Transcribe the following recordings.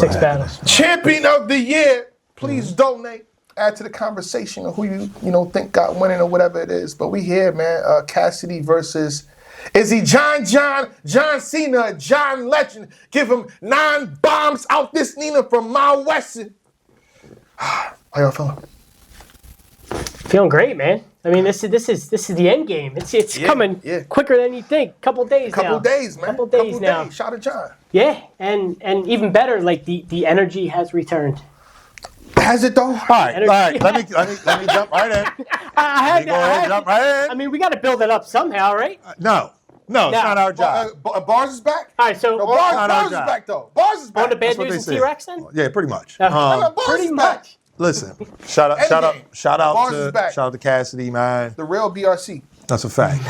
6 battles. Champion of the year. Please donate. Add to the conversation of who you think got winning or whatever it is. But we here, man. Cassidy versus. Is he John Cena, John Legend? Give him 9 bombs out this Nina from Miles Weston. How y'all feeling? Feeling great, man. I mean, this is the end game. It's coming quicker than you think. Couple days now. Couple days, man. Couple days now. Shout out John. Yeah, and even better, like the energy has returned. Has it though? All right. Let me jump right in. Jump right in. I mean, we got to build it up somehow, right? No, it's not our job. Bars is back. All right, so Bars is back though. Bars is back. On the bad news and T-Rex then? Yeah, pretty much. Pretty much. Listen, shout out to Cassidy, man. The real BRC. That's a fact.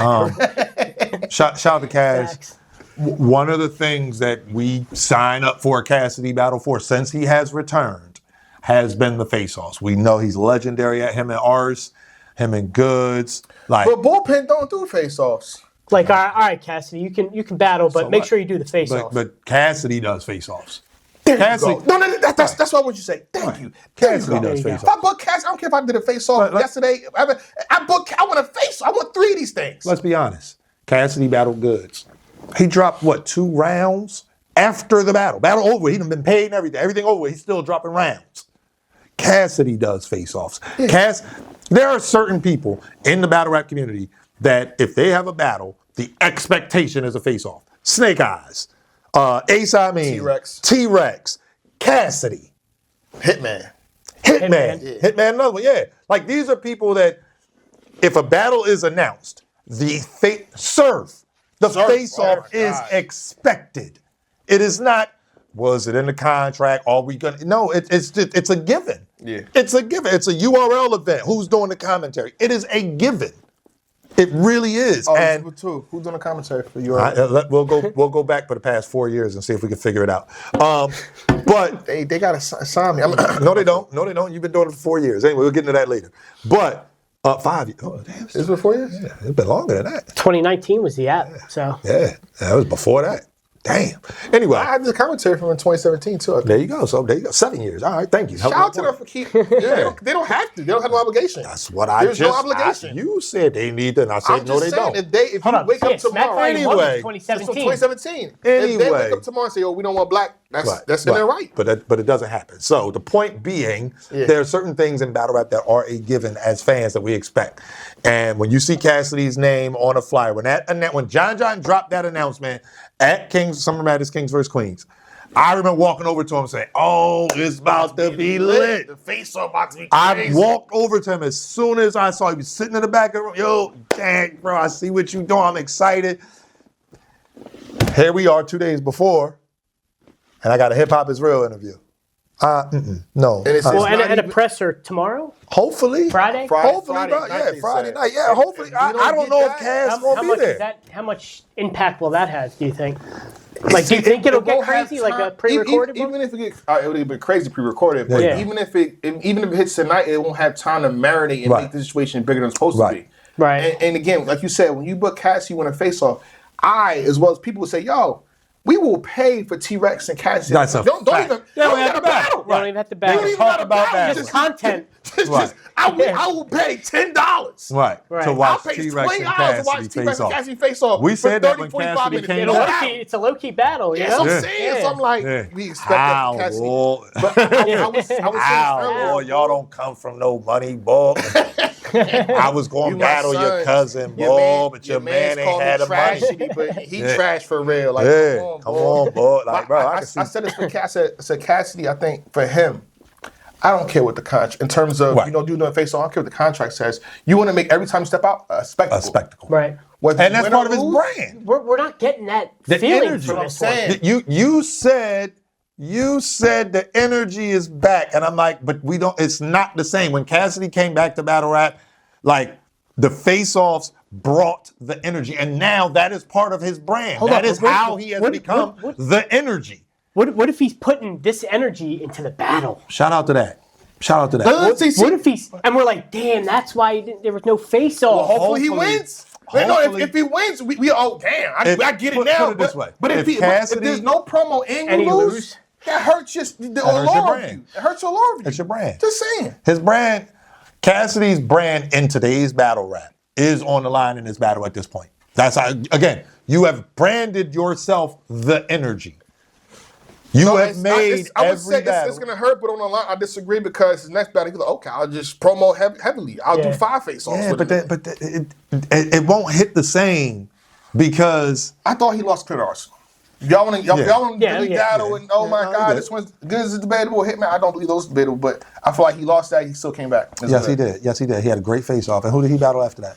Shout out to Cass. One of the things that we sign up for a Cassidy battle for since he has returned has been the face-offs. We know he's legendary at him and Ars, him and Goods. But Bullpen don't do face-offs. Like, all right, Cassidy, you can battle, but make sure you do the face-off. But Cassidy does face-offs. Cassidy. No, that's what I want you to say. Thank you. Cassidy does face-offs. If I book Cassidy, I don't care if I did a face-off yesterday. I want a face. I want 3 of these things. Let's be honest. Cassidy battled Goods. He dropped, 2 rounds after the battle. Battle over. He'd been paid and everything. Everything over. He's still dropping rounds. Cassidy does face-offs. Yeah. There are certain people in the battle rap community that if they have a battle, the expectation is a face-off. Snake Eyes, Ace Amin, T-Rex, Cassidy, Hitman, another one, yeah. Like these are people that if a battle is announced, the face-off is expected. It is not, was it in the contract? Are we gonna? No, it's a given. Yeah. It's a given. It's a URL event. Who's doing the commentary? It is a given. It really is. Oh, and who's doing the commentary for URL? We'll go back for the past 4 years and see if we can figure it out. But they gotta sign me. No, they don't. You've been doing it for 4 years. Anyway, we'll get into that later. But 5 years. Oh, damn. It's been 4 years? Yeah, it's been longer than that. 2019 was the app. So yeah, that was before that. Damn. Anyway. I had the commentary from in 2017 too. There you go. So there you go. 7 years. All right. Thank you. Shout out to them for keeping. Yeah. They don't have to. They don't have no obligation. That's what There's no obligation. You said they need to, and I said no, they don't. If you wake up tomorrow, anyway, 2017. If they wake up tomorrow and say, "Oh, we don't want black," that's in their right. But it doesn't happen. So the point being, there are certain things in battle rap that are a given as fans that we expect. And when you see Cassidy's name on a flyer, when John dropped that announcement at Summer Madness Kings vs. Queens, I remember walking over to him and saying, "Oh, it's about to be lit. The face-off about to be I crazy." walked over to him as soon as I saw he was sitting in the back of the room. Yo, dang, bro, I see what you doing. I'm excited. Here we are 2 days before, and I got a Hip Hop Is Real interview. No. And a presser tomorrow? Hopefully. Friday? Hopefully, Friday night. Yeah, hopefully. I don't know if Cass will be there. How much impact will that have, do you think? Like, do you think it'll get crazy, like a pre-recorded one? Even if it would be crazy pre-recorded, but even if it hits tonight, it won't have time to marinate and make the situation bigger than it's supposed to be. Right. And again, like you said, when you book Cassidy when a face-off, as well as people will say, "Yo, we will pay for T-Rex and Cassidy." That's a don't even have to battle. Don't even have to battle. Don't even talk about that. Just content. I will pay $10. Right. To watch T-Rex and Cassidy face off. We said that when Cassidy came out. It's a low-key battle. Yeah, so I'm saying. So I'm like, we expect that from Cassidy. But I was saying boy, y'all don't come from no money, boy. I was going to battle your cousin, boy, but your man ain't had the money. But he trashed for real. Like, come on, boy. Like, bro, I said this for Cassidy. I think for him, I don't care what the contract, in terms of, doing face-off, I don't care what the contract says. You want to make every time you step out a spectacle. A spectacle. Right. And that's part of his brand. We're not getting that feeling from this one. You said the energy is back. And I'm like, but it's not the same. When Cassidy came back to battle rap, like the face-offs brought the energy. And now that is part of his brand. That is how he has become the energy. What if he's putting this energy into the battle? Shout out to that. What if he's, and we're like, damn, that's why there was no face-off. Well, hopefully he wins. If he wins, we damn, I get it now. Put it this way. But if there's no promo and you lose, That hurts the allure of you. It hurts the allure of you. It's your brand. Just saying. His brand, Cassidy's brand in today's battle rap is on the line in this battle at this point. That's how, again, you have branded yourself the energy. You have made I would every say battle. it's going to hurt, but on the line, I disagree because his next battle, he's like, okay, I'll just promo heavily. I'll do 5 face-offs. Yeah, but it won't hit the same because I thought he lost clear to Arsenal. Y'all want to really battle and my God, this one's good as debatable. Hitman, I don't believe those are debatable, but I feel like he lost that. He still came back. Yes, he did. Yes, he did. He had a great face-off. And who did he battle after that?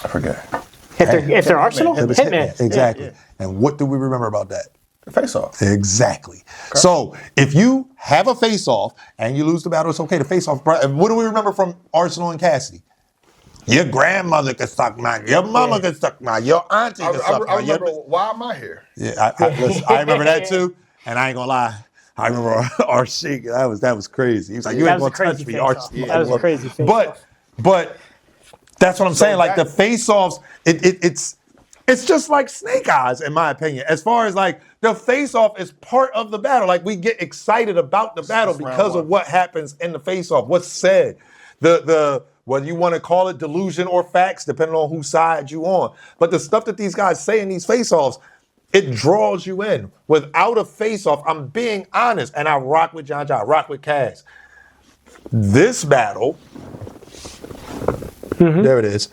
I forget. If they're Arsenal, it was Hitman. Exactly. Yeah. And what do we remember about that? The face-off. Exactly. Okay. So if you have a face-off and you lose the battle, it's okay. The face-off. What do we remember from Arsenal and Cassidy? Your grandmother can suck mine. Your mama can suck mine. Your auntie can suck mine. I remember, why am I here? Yeah, I remember that too. And I ain't gonna lie, I remember our Sheik. That was crazy. He was like, "You ain't gonna touch me, Archie." That was a crazy face. But that's what I'm saying. Like the face-offs, it's just like Snake Eyes, in my opinion. As far as like the face-off is part of the battle. Like we get excited about the battle because of what happens in the face-off, what's said, the whether you want to call it delusion or facts, depending on whose side you on. But the stuff that these guys say in these face-offs, it draws you in. Without a face-off, I'm being honest, and I rock with John, I rock with Cass. This battle, there it is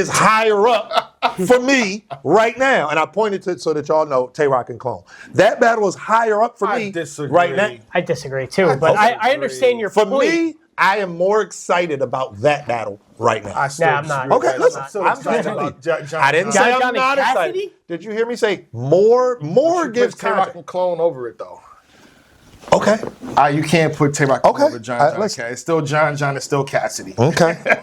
higher up for me right now. And I pointed to it so that y'all know Tay Roc and Clone. That battle is higher up for me right now. I disagree too, but I understand your point. For me, I am more excited about that battle right now. I'm not. Okay, listen. I didn't say I'm not excited. Did you hear me say more gives Tay Roc content? and Clone over it though. Okay. You can't put Tay Roc over John. Listen. It's still John. It's still Cassidy. Okay. He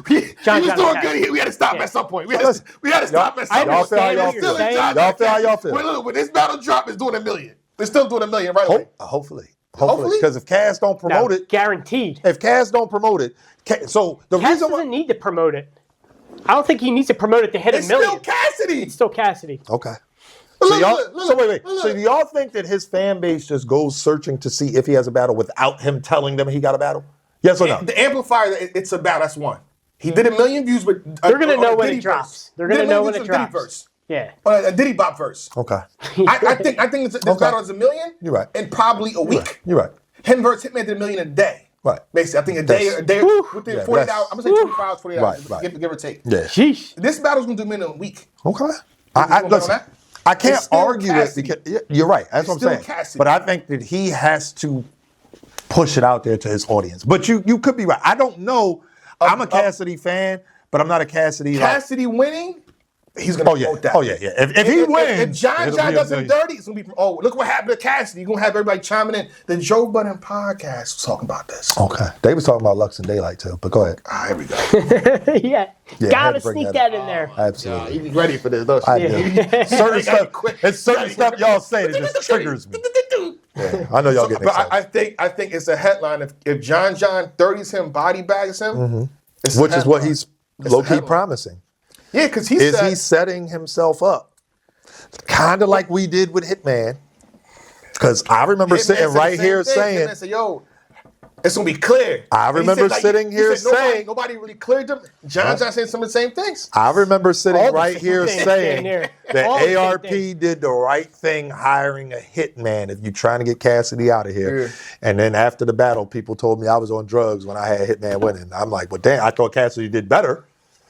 was doing good. We had to stop at some point. We had to stop at some point. Y'all feel how y'all feel. Y'all feel how y'all feel. When this battle drop, it's doing $1 million. They're still doing $1 million right away. Hopefully. Because if Cass don't promote it, guaranteed. If Cass don't promote it, so the Cass reason doesn't need to promote it. I don't think he needs to promote it to hit $1 million. It's still Cassidy. It's still Cassidy. Okay. So wait. So do y'all think that his fan base just goes searching to see if he has a battle without him telling them he got a battle? Yes or no? The amplifier, it's a battle. That's one. He did $1 million views, but they're gonna know when it drops. They're gonna know when it drops. Verse. Yeah. A Diddy Bop verse. Okay. I think this battle is $1 million. You're right. In probably a week. You're right. Him versus Hitman did $1 million a day. Right. Basically, I think a day within 48 hours. I'm gonna say 25 hours, 48 hours. Right. Give or take. Yeah. Sheesh. This battle's gonna do $1 million in a week. Okay. Listen, I can't argue that because you're right. That's what I'm saying. Cassidy. But I think that he has to push it out there to his audience. But you could be right. I don't know. I'm a Cassidy fan, but I'm not a Cassidy. Cassidy winning, he's gonna promote that. Oh yeah. If he wins, if John does him dirty, it's gonna be. Oh, look what happened to Cassidy. You're gonna have everybody chiming in. The Joe Budden podcast was talking about this. Okay, they was talking about Lux and Daylight too. But go ahead. Here we go. Yeah, gotta sneak that in there. Absolutely. He's ready for this. Don't Certain stuff. It's certain stuff y'all say that just triggers me. Yeah, I know y'all getting excited. I think it's a headline. If John 30s him, body bags him, which is what he's low key promising. Yeah, because he's setting himself up, kind of like we did with Hitman. Because I remember sitting right here saying, Hitman said, "Yo, it's gonna be clear." I remember sitting here saying, nobody really cleared them. John saying some of the same things. I remember sitting right here saying that ARP did the right thing hiring a hitman if you're trying to get Cassidy out of here. Yeah. And then after the battle, people told me I was on drugs when I had Hitman winning. I'm like, well, damn, I thought Cassidy did better.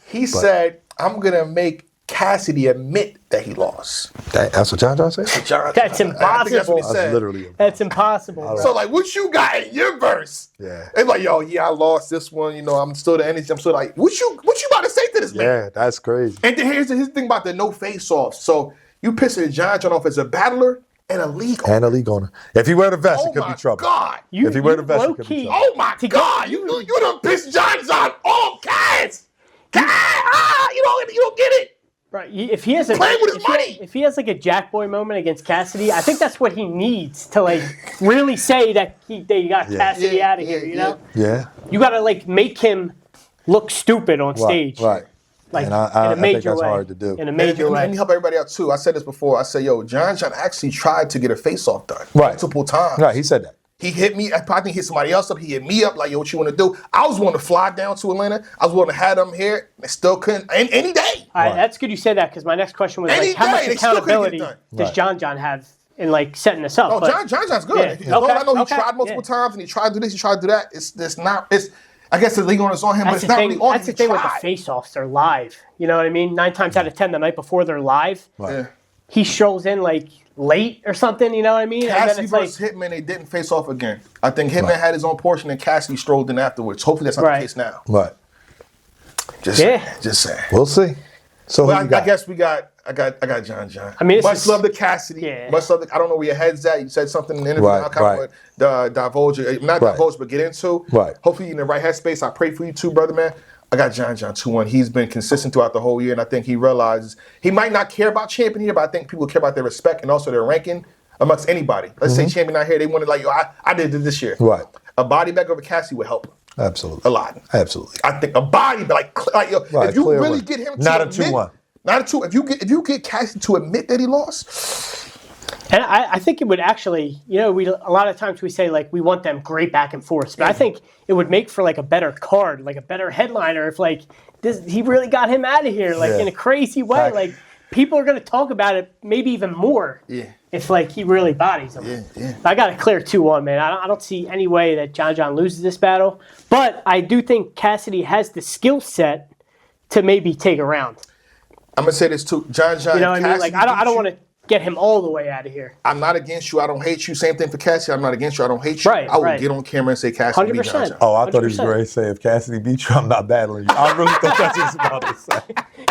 He said, I'm going to make Cassidy admit that he lost. That's what John said? That's impossible. I think that's what he said. That's literally impossible. That's impossible. Right. So, like, what you got in your verse? Yeah. It's like, yo, I lost this one. You know, I'm still the energy. I'm still like, what you about to say to this man? Yeah, that's crazy. And then here's the thing about the no face-off. So, you pissing John off as a battler and a league owner. And a league owner. If he wear the vest, it could be trouble. God. If he wear the vest, it could be trouble. Oh, my God. You done pissed John off, guys. You don't get it. Right. If he has playing with his money. If he has like a Jack Boy moment against Cassidy, I think that's what he needs to like really say that they got Cassidy out of here. You know? Yeah. You got to like make him look stupid on stage. Right. Like and I in a major think that's way. hard to do. In a major way. Let me help everybody out too. I said this before. I said, yo, John actually tried to get a face-off done multiple times. Right, he said that. He hit me. I think he hit somebody else up. He hit me up like, yo, what you want to do? I was willing to fly down to Atlanta. I was willing to have them here. They still couldn't. Any day. All right, that's good you said that because my next question was like, how much accountability does John have in like setting this up? Oh, John's good. Yeah. I know he tried multiple times and he tried to do this, he tried to do that. It's not. I guess the league on is on him, but it's not really on him. That's the thing with the face-offs. They're live. You know what I mean? 9 times out of 10, the night before they're live. Right. Yeah. He strolls in like late or something, you know what I mean? Cassidy versus Hitman, they didn't face off again. I think Hitman had his own portion and Cassidy strolled in afterwards. Hopefully that's not the case now. Right. Just saying. We'll see. So I guess I got John. I mean, much love to Cassidy. Yeah. Much love I don't know where your head's at. You said something in the interview. I kind of divulge, divulge, but get into. Right. Hopefully you're in the right headspace. I pray for you too, brother, man. I got John 2-1. He's been consistent throughout the whole year, and I think he realizes he might not care about champion here, but I think people care about their respect and also their ranking amongst anybody. Let's say champion out here, they wanted like, yo, I did it this year. Right. A body bag over Cassidy would help. Absolutely. A lot. Absolutely. I think a body, but like yo, if you really get him to not admit, a 2-1. Not a 2. If you get Cassidy to admit that he lost. And I think it would actually, you know, a lot of times we say like we want them great back and forth, but I think it would make for like a better card, like a better headliner if like he really got him out of here like in a crazy way. Right. Like people are going to talk about it maybe even more if like he really bodies him. Yeah. I got a clear 2-1, man. I don't see any way that John loses this battle, but I do think Cassidy has the skill set to maybe take a round. I'm gonna say this too, John. You know what I mean? Like I don't want to get him all the way out of here. I'm not against you. I don't hate you. Same thing for Cassidy. I'm not against you. I don't hate you. Right, I will get on camera and say Cassidy beat John. Oh, I thought he was 100%. going to say, if Cassidy beat you, I'm not battling you. I really thought that's what he was about to say.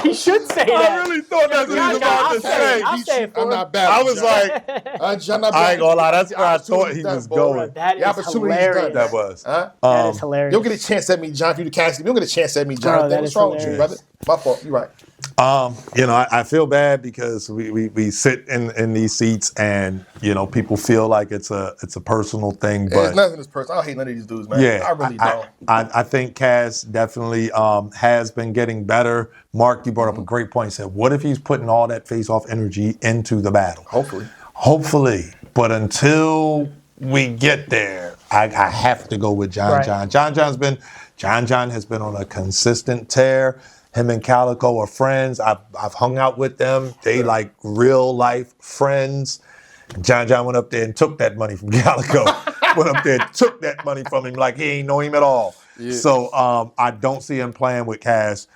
He should say that. I really thought that's what he was about to say. I'll say it for I'm him. not bad. I was like, John, I ain't gonna lie, that's where I thought he was going. That is hilarious. That was. That is hilarious. You don't get a chance at me, John. If you the Cassidy, you don't get a chance at me, John. Bro, that What's is wrong with you, hilarious. brother? My fault. You're right. You know, I feel bad because we sit in these seats and, you know, people feel like it's a personal thing. But nothing is personal. I don't hate none of these dudes, man. yeah, I really don't. I think Cass definitely has been getting better. Mark, you brought up a great point. You said, what if he's putting all that face-off energy into the battle? Hopefully. But until we get there, I have to go with John. John has been on a consistent tear. Him and Calico are friends. I've hung out with them. They like real life friends. John went up there and took that money from Calico. Went up there and took that money from him like he ain't know him at all. Yeah. So I don't see him playing with Cass.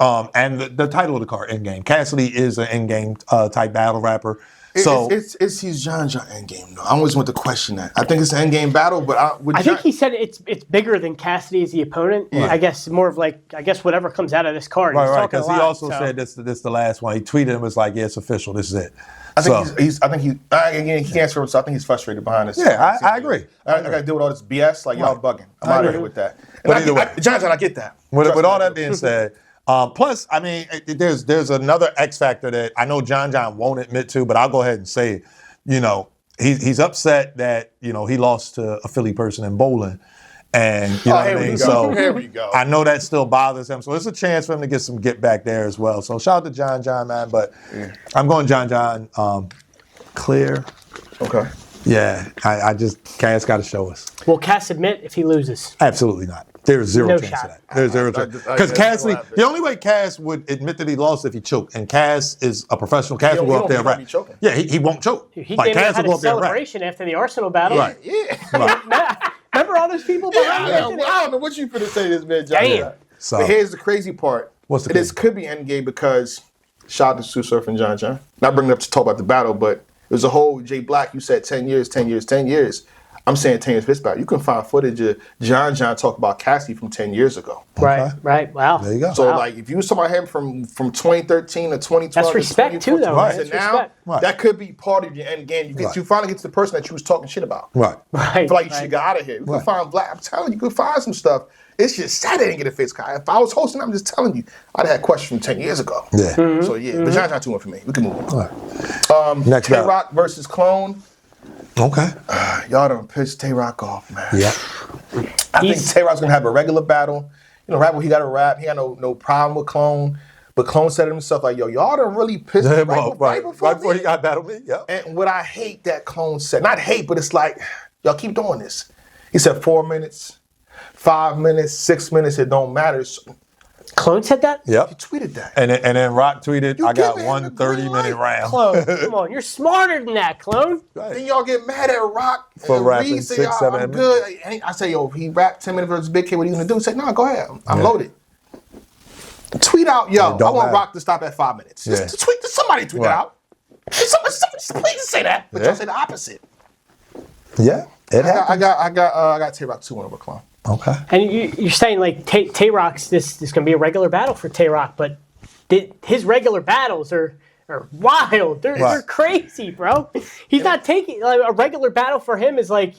And the title of the card, Endgame. Cassidy is an Endgame type battle rapper. It's his John Endgame though. I always want to question that. I think it's an Endgame battle, but I think he said it's bigger than Cassidy as the opponent. Yeah. I guess more of like whatever comes out of this card. Right. Because he also said this the last one. He tweeted and was like, "Yeah, it's official. This is it." I think he can't answer himself. I think he's frustrated behind this. Yeah, I agree. I got to deal with all this BS. Like y'all bugging. I'm out of here with that. But either way, John, I get that. With all that being said. Plus, I mean, there's another X factor that I know John won't admit to, but I'll go ahead and say it. You know, he's upset that, you know, he lost to a Philly person in bowling. And, you know what I mean? So here we go. I know that still bothers him. So it's a chance for him to get some get back there as well. So shout out to John, man. But I'm going John, clear. Okay. Yeah, I just, Cass got to show us. Will Cass admit if he loses? Absolutely not. There's zero chance shot. of that. There's zero chance. Because Cassidy, the only way Cass would admit that he lost if he choked, and Cass is a professional. Cass will go up there and rap. Yeah, he won't choke. He like, Cass will had go a up there and rap. celebration after the Arsenal battle. Right. Yeah. Right. Remember all those people behind I don't know what you finna say to this man, John. Damn. So, but here's the crazy part. What's the This could be Endgame because shout out to Sue Surf and John. Not bringing it up to talk about the battle, but it was a whole Jay Black. You said 10 years. I'm saying 10 years this battle. You can find footage of John talk about Cassidy from 10 years ago. Right. Wow. There you go. So, like, if you was talking about him from 2013 to 2012 that's respect too, though. Right. So now, that could be part of your end game. You finally get to the person that you was talking shit about. Right. I feel like you should have got out of here. You can find Black. I'm telling you, you can find some stuff. It's just sad they didn't get a face. If I was hosting, I'm just telling you, I'd have had questions from 10 years ago. Yeah. Mm-hmm. So, but John 2-1 for me. We can move on. Right. Next Tay Roc versus Clone. Okay. Y'all done pissed Tay Roc off, man. Yeah. I think Tay Roc's gonna have a regular battle. You know, rap what he got to rap. He got no problem with Clone. But Clone said to himself, like, yo, y'all done really pissed me right before he got battled me. Yeah. And what I hate that Clone said, not hate, but it's like, y'all keep doing this. He said 4 minutes, 5 minutes, 6 minutes, it don't matter. So, Clone said that? Yep. you tweeted that. And then Rock tweeted, You I got giving him one the green 30-minute light. round. Clone, come on, you're smarter than that, Clone. Then y'all get mad at Rock For and rapping Reed say, 6, y'all, 7 I'm good. And I say, yo, he rapped 10 minutes versus Big K, what are you gonna do? He said, no, go ahead, I'm loaded. Tweet out, yo, I want Rock to stop at 5 minutes. Yeah. Just tweet, somebody tweet that out. Somebody, please say that, but y'all say the opposite. Yeah, it happened. I got Tay Roc 2-1 over Clone. Okay. And you're saying like Tay Roc's this is going to be a regular battle for Tay Roc, but his regular battles are wild. They're crazy, bro. He's not taking like a regular battle for him is like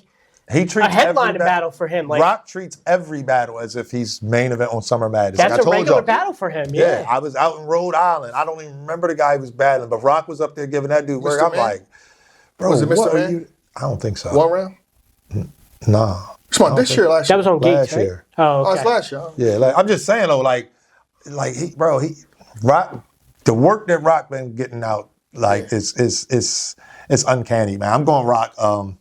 He treats a headline battle for him. Like Rock treats every battle as if he's main event on Summer Madness. that's like I a told regular y'all. battle for him. Yeah, Yeah. I was out in Rhode Island. I don't even remember the guy he was battling, but Rock was up there giving that dude work. Mr. I'm Man? like, bro, Was it Mr. what Man? are you? I don't think so. 1 round? Nah. Come on, this year, last That year. was on Last Gates, right? year. Oh, Oh, okay. it's last year. Yeah, like I'm just saying though, like Rock, the work that Rock been getting out, like it's uncanny, man. I'm going Rock. I'm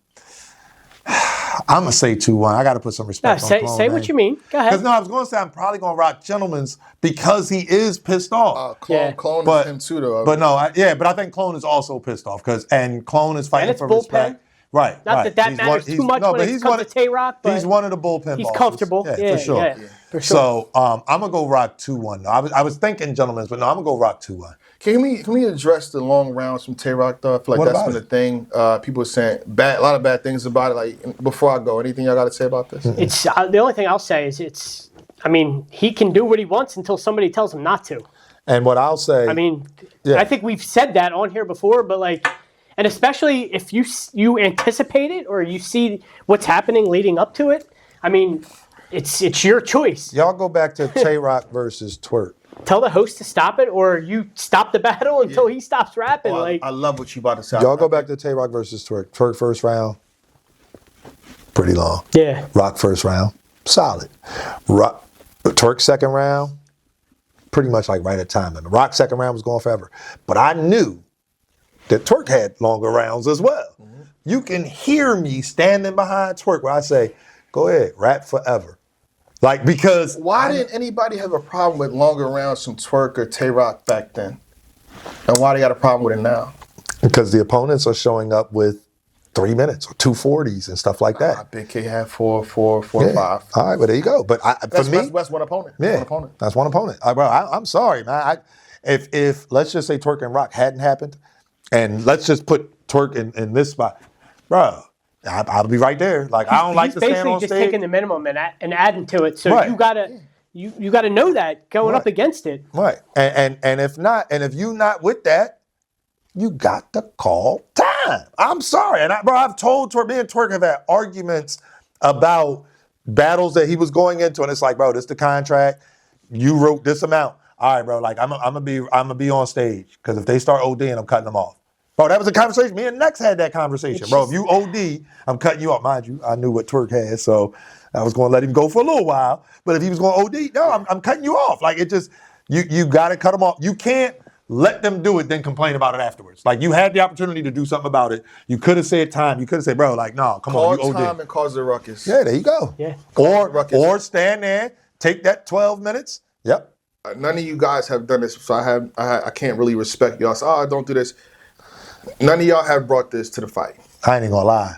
gonna say 2-1. I got to put some No, respect on Clone, say man. what you mean. Go ahead. Because no, I was going to say I'm probably going to Rock Gentleman's because he is pissed off. Clone But- is him too, though. But no, but I think Clone is also pissed off and Clone is fighting And it's for bullpen. respect. Right. Not right. that He's matters too much when it comes to Tay Roc, but he's one of the bullpen he's bosses. comfortable. Yeah, for sure. Yeah, for sure. So I'm gonna go Rock 2-1. I was thinking Gentleman's, but no, I'm gonna go Rock 2-1. Can we address the long rounds from Tay Roc, though? I feel like What that's about been a thing. People are saying a lot of bad things about it. Like, before I go, anything y'all got to say about this? it's the only thing I'll say is I mean, he can do what he wants until somebody tells him not to. And what I'll say, I mean, Yeah. I think we've said that on here before, but like, and especially if you anticipate it or you see what's happening leading up to it, I mean, it's your choice. y'all go back to Tay Roc versus Twerk. Tell the host to stop it, or you stop the battle until he stops rapping. I love what you about to say. Y'all go back to Tay Roc versus Twerk. Twerk first round, pretty long. Yeah. Rock first round, solid. Twerk second round, pretty much like right at time limit. Rock second round was going forever. But I knew that Twerk had longer rounds as well. Mm-hmm. You can hear me standing behind Twerk where I say, go ahead, rap forever. Like, because Why didn't anybody have a problem with longer rounds from Twerk or Tay Roc back then? And why they got a problem with it now? Because the opponents are showing up with 3 minutes or 240s and stuff like that. Big K had 4, 5. All right, well, there you go. But for me, That's one opponent. yeah, One opponent. that's one opponent. I'm sorry, man. If let's just say Twerk and Rock hadn't happened, and let's just put Twerk in this spot, bro, I'll be right there. Like, I don't like to stand basically on just stage. taking the minimum and adding to it. So Right. you gotta know that going up Right. against it. Right. And if not, and if you not with that, you got to call time. I'm sorry. And I've told Twerk, me and Twerk have had arguments about battles that he was going into, and it's like, bro, this the contract. You wrote this amount. All right, bro. Like, I'm gonna be on stage because if they start ODing, I'm cutting them off. Bro, that was a conversation. Me and Nex had that conversation. Bro, if you OD, I'm cutting you off. Mind you, I knew what Twerk had, so I was going to let him go for a little while. But if he was going to OD, no, I'm cutting you off. Like, it just, you got to cut them off. You can't let them do it, then complain about it afterwards. Like, you had the opportunity to do something about it. You could have said time. You could have said, bro, like, no, come on, you Call OD. time and cause the ruckus. Yeah, there you go. Yeah. Or stand there, take that 12 minutes. Yep. None of you guys have done this, so I can't really respect y'all. So, don't do this. None of y'all have brought this to the fight. I ain't even gonna lie.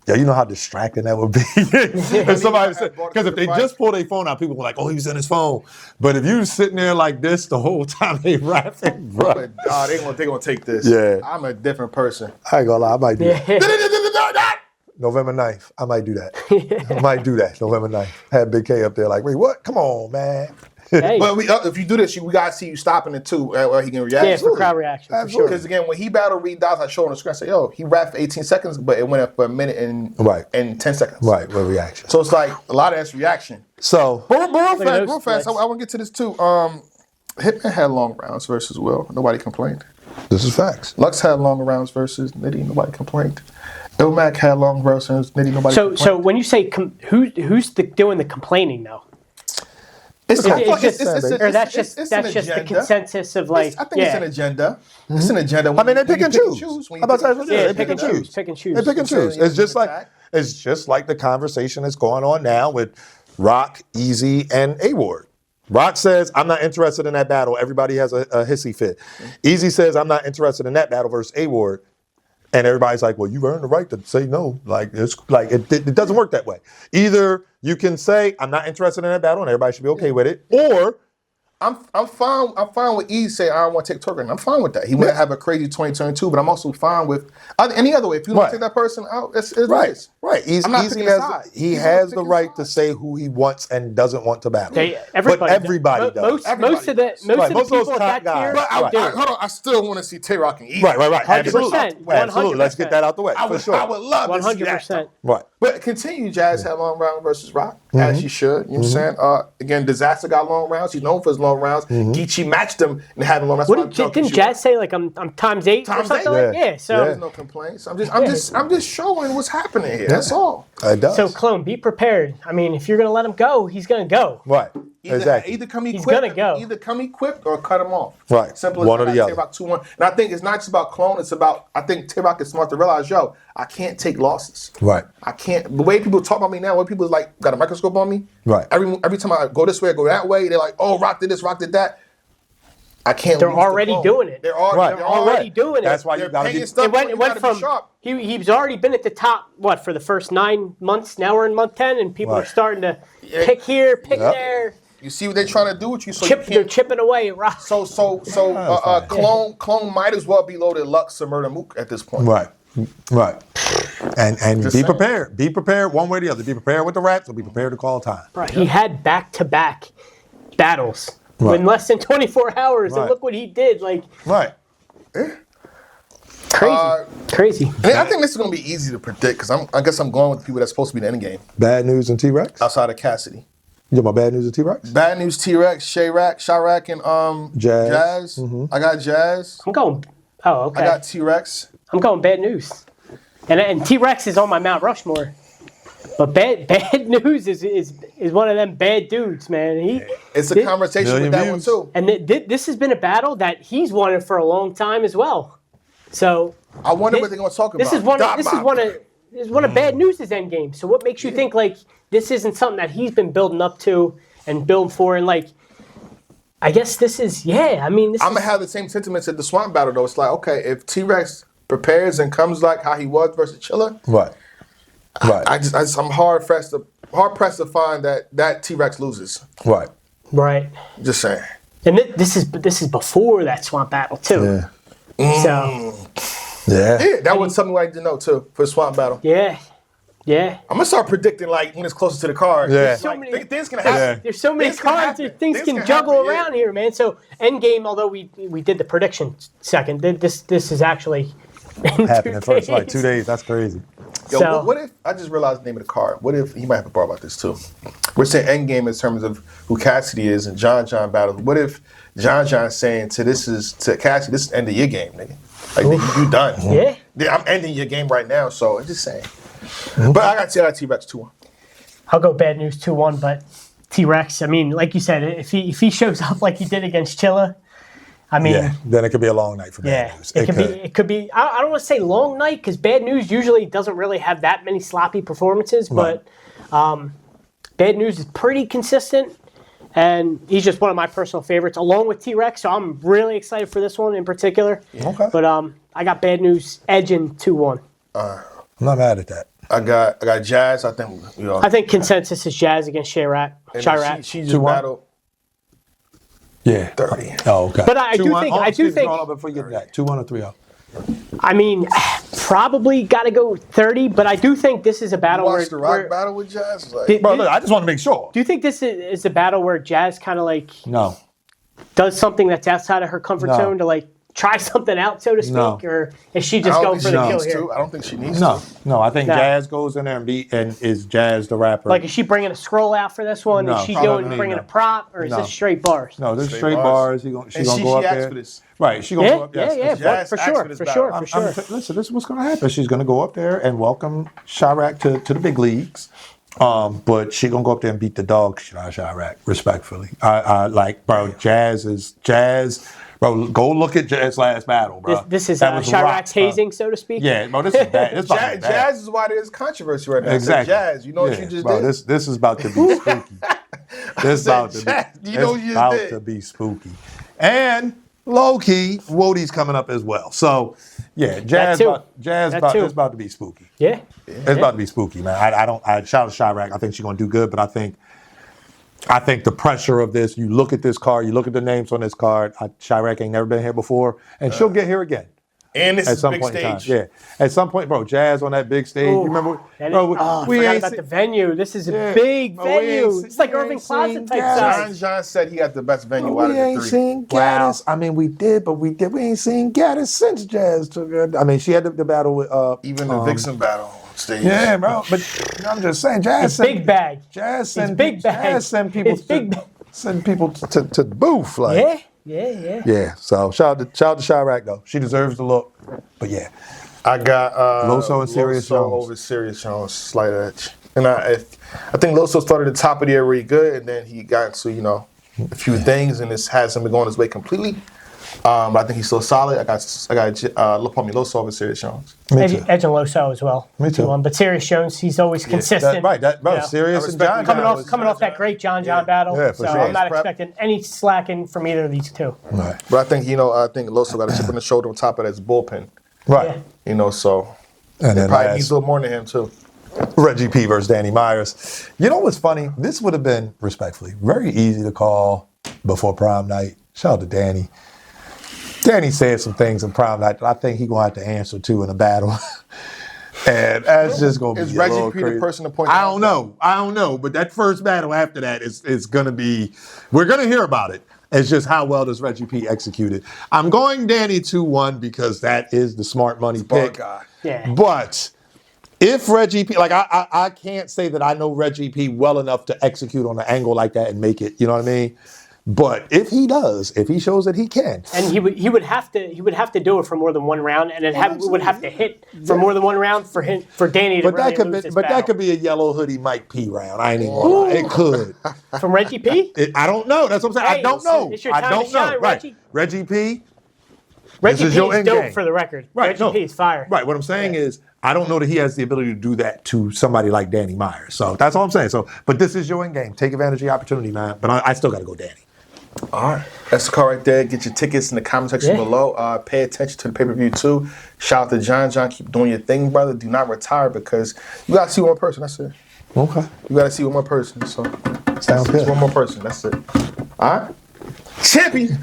Yo, you know how distracting that would be. If somebody said, because if they just pull their phone out, people were like, oh, he was in his phone. But if you sitting there like this the whole time they rapping, bro. But, they gonna take this. Yeah. I'm a different person. I ain't gonna lie, I might do that. Yeah. November 9th, I might do that. I might do that, November 9th. Had Big K up there like, wait, what? Come on, man. Hey. But if you do this, we gotta see you stopping it too, where he can react. Yeah, for crowd reaction, for sure. Absolutely. Because again, when he battled Reed Dodds, I showed on the screen. I said, "Yo, he rapped for 18 seconds, but it went up for a minute and Right. 10 seconds." Right, with reaction. So it's like a lot of that's reaction. So, But real at fast, those I splits. want to get to this too. Hitman had long rounds versus Will. Nobody complained. this is facts. Lux had long rounds versus Nitty. Nobody complained. Ilmac had long rounds versus Nitty. Nobody complained. So when you say who's doing the complaining though? It's just, it's- or that's just it's an that's just the agenda. consensus of like. I think it's an agenda. It's an agenda. I mean, they pick and choose. When How about that? you They pick and choose. Pick and choose. They pick and choose. Yeah, It's just like attack. the conversation that's going on now with Rock, Easy, and A-Ward. Rock says, I'm not interested in that battle. Everybody has a hissy fit. Easy says, I'm not interested in that battle versus A-Ward. And everybody's like, well, you've earned the right to say no. Like, it doesn't work that way. Either you can say, I'm not interested in that battle, and everybody should be okay with it, or I'm fine with E saying I don't want to take Turkey. I'm fine with that. He want to have a crazy 2022, but I'm also fine with any other way. If you don't Right. take that person out, it's right. nice. Right. I'm not Easy picking has sides. he He's has not the picking right to sides. say who he wants and doesn't want to battle. Everybody but everybody does. Most of the Right, people most of those at top that guys. tier But Right. do. hold on, I still want to see Tay Roc and E. Right. 100%, Absolutely. Absolutely. Let's get that out the way. I for would, sure. I would love to see that. 100%. Right. But continue, Jazz had long round versus Rock, as she should. You know what I'm saying? Again, Disaster got long rounds. He's known for his long rounds. Geechee matched him in having long rounds. Didn't Jazz say like I'm times 8 or Times something? 8? Like, yeah. So There's no complaints. I'm just showing what's happening here. That's all. It does. so clone, be prepared. I mean, if you're gonna let him go, he's gonna go. right. Exactly. Either come equipped, gonna go. Either come equipped or cut him off. Right. Simple as One or that. the other. Tay Roc 2-1. And I think it's not just about clone. It's about I think Tay Roc is smart to realize, yo, I can't take losses. Right. I can't. The way people talk about me now, when people like got a microscope on me. Right. Every time I go this way, I go that way. They're like, oh, Rock did this, Rock did that. I can't. They're lose to already clone. doing it. They're Right. already doing it. That's why you They're got to paying be. stuff. It went, You it went gotta be from sharp. he's already been at the top for the first 9 months. Now we're in month 10, and people Right. are starting to Yeah. pick here, pick Yep. there. You see what they're trying to do with you, so They're you can't. chipping away at Rock. So fine. clone might as well be loaded Lux or Murder Mook at this point. Right. Right. And Just be saying. prepared. Be prepared one way or the other. Be prepared with the raps or be prepared to call time. Right. He had back-to-back battles Right. in less than 24 hours, and Right. look what he did. Like Right. crazy. And I think this is going to be easy to predict because I guess I'm going with the people that's supposed to be in the endgame Bad news and T-Rex? outside of Cassidy. You talking about bad news and T-Rex? Bad news: T-Rex, Chirac, and Jazz. I got Jazz. I'm going. Oh, okay. I got T-Rex. I'm going bad news, and T-Rex is on my Mount Rushmore. But bad news is one of them bad dudes, man. It's a conversation with Million that views. one too. And this has been a battle that he's wanted for a long time as well. So I wonder what they're going to talk about. this is one of bad news' endgame. So what makes you think like this isn't something that he's been building up to and building for? And like, I guess this is I'm gonna have the same sentiments at the Swamp Battle though. It's like, okay, if T-Rex prepares and comes like how he was versus Chilla, Right. Right. I'm hard pressed to find that T-Rex loses. Right. right. Just saying. And this is before that swamp battle too. Yeah. So Yeah. Yeah, that was something I need to know too for the Swamp Battle. yeah. I'm gonna start predicting like when it's closer to the card. Yeah. Like, So many- things can happen. There's so many Things can cards, happen. things can juggle happen, around here, man. So Endgame, although we did the prediction second, this is actually in Happened in 2 first like days. 2 days. That's crazy. Yo, So- what if I just realized the name of the card? What if he might have a bar about this too? We're saying Endgame in terms of who Cassidy is and John battle. What if John saying to Cassidy, this is the end of your game, nigga. Like you done. Yeah. I'm ending your game right now. So I'm just saying. But I got T-Rex 2-1. I'll go bad news 2-1, but T-Rex. I mean, like you said, if he shows up like he did against Chilla, I mean, Yeah. Then it could be a long night for bad yeah, news. it could be. I don't want to say long night because bad news usually doesn't really have that many sloppy performances, Right. but bad news is pretty consistent, and he's just one of my personal favorites, along with T-Rex. So I'm really excited for this one in particular. Okay. But I got bad news edging 2-1. I'm not mad at that. I got Jazz. I think I think consensus is Jazz against Chirac. She just 2-1. battled Yeah. 30. Oh, okay. But I do 2-1. think- Hold on, I do excuse me, think- Hold on before you get that. 2-1 or 3-0. I mean, probably got to go 30, but I do think this is a battle where. Watch the Rock battle with Jazz. Like, Did- Bro, look, I just want to make sure. Do you think this is a battle where Jazz kind of like No. does something that's outside of her comfort No. zone to like try something out, so to speak, No. or is she I just don't going think for she the kill needs here? to. I don't think she needs No. to. No, I think No. Jazz goes in there and is Jazz the rapper. Like, is she bringing a scroll out for this one? No. Is she Probably bringing no. a prop, or is No. this straight bars? no, this is Straight straight bars. bars. She And gonna go up asked there. for this. Right, she gonna Yeah, go up there. yeah, Jazz for asked sure, for this for battle. sure, for sure. Listen, this is what's going to happen. She's going to go up there and welcome Chirac to the big leagues. But she gonna go up there and beat the dog shit out of Chirac, respectfully. I like, bro. Jazz. Bro, go look at Jazz's last battle, bro. This is That was Chirac's rocks, bro. hazing, so to speak. Yeah, bro. This is bad. This about to be bad. Jazz is why there's controversy right now. Exactly. Jazz, you know what you just bro, did? This is about to be spooky. This about to Jazz, be. you know what it's you about did? to be spooky. And low key, Wodie's coming up as well. So yeah, Jazz too. It's about to be spooky. Yeah. It's about to be spooky, man. I shout out to Chirac. I think she's gonna do good, but I think the pressure of this, you look at this card, you look at the names on this card, Chirac ain't never been here before, and she'll get here again. And this At is some big point in time. stage. Yeah. At some point, bro, Jazz on that big stage. You remember? Bro, I we forgot ain't about see- the venue. This is a Yeah. big Bro, we ain't venue. see- It's like we Irving ain't Plaza seen type Jazz. size. John said he got the best venue out of We the ain't three. seen Gaddis. I mean, we did, but we ain't seen Gaddis since Jazz took her. I mean, she had the battle with Even the Vixen battle on stage. Yeah, bro. But I'm just saying, Jazz It's sent big bag. Jazz send big bag. Jazz send people It's big bag. send people to the booth. Like, Yeah. yeah. So shout out to Chirac though. She deserves the look. But yeah. I got Loso and Serious Jones. over Serious Jones, slight edge. And I think Loso started at the top of the year really good, and then he got into, a few things, and this hasn't been going his way completely. But I think he's still solid. I got Loso over Serious Jones. Me Edge too. and Loso as well. Me too. But Serious Jones, he's always consistent. Bro, Yeah. Serious and John. Coming John off that great John battle. Yeah, for so sure. I'm not Prep. expecting any slacking from either of these two. Right. But I think Loso got a chip on the shoulder on top of that bullpen. Right. So And it then probably last, needs a little more than him too. Reggie P versus Danny Myers. You know what's funny? This would have been, respectfully, very easy to call before prom night. Shout out to Danny. Danny said some things in prom night that I think he's going to have to answer to in a battle. And that's just going to be Is a Reggie little P crazy. the person to point I out? don't know. But that first battle after that is going to be, we're going to hear about it. It's just how well does Reggie P execute it. I'm going Danny 2-1 because that is the smart money Smart pick. guy. Yeah. But if Reggie P, like I can't say that I know Reggie P well enough to execute on an angle like that and make it, you know what I mean? But if he does, if he shows that he can, And he would have to do it for more than one round, and it would have to hit for more than one round for Danny to but really that could lose be, this but battle. that could be a yellow hoodie Mike P round. I ain't even gonna lie. It could. From Reggie P. I don't know. That's what I'm saying. Hey, I don't know. it's your I time don't to know. shine, Right. Reggie. Reggie P. Reggie is P your is end dope game. for the record. Right. Reggie No. P is fire. Right. What I'm saying is, I don't know that he has the ability to do that to somebody like Danny Myers. So that's all I'm saying. So, but this is your end game. Take advantage of the opportunity, man. But I still got to go Danny. All right. That's the call right there. Get your tickets in the comment section Yeah. below. Pay attention to the pay-per-view too. Shout out to John. Keep doing your thing, brother. Do not retire because you got to see one person. That's it. Okay. You got to see one more person. So Sounds good. one more person. That's it. All right. Champion.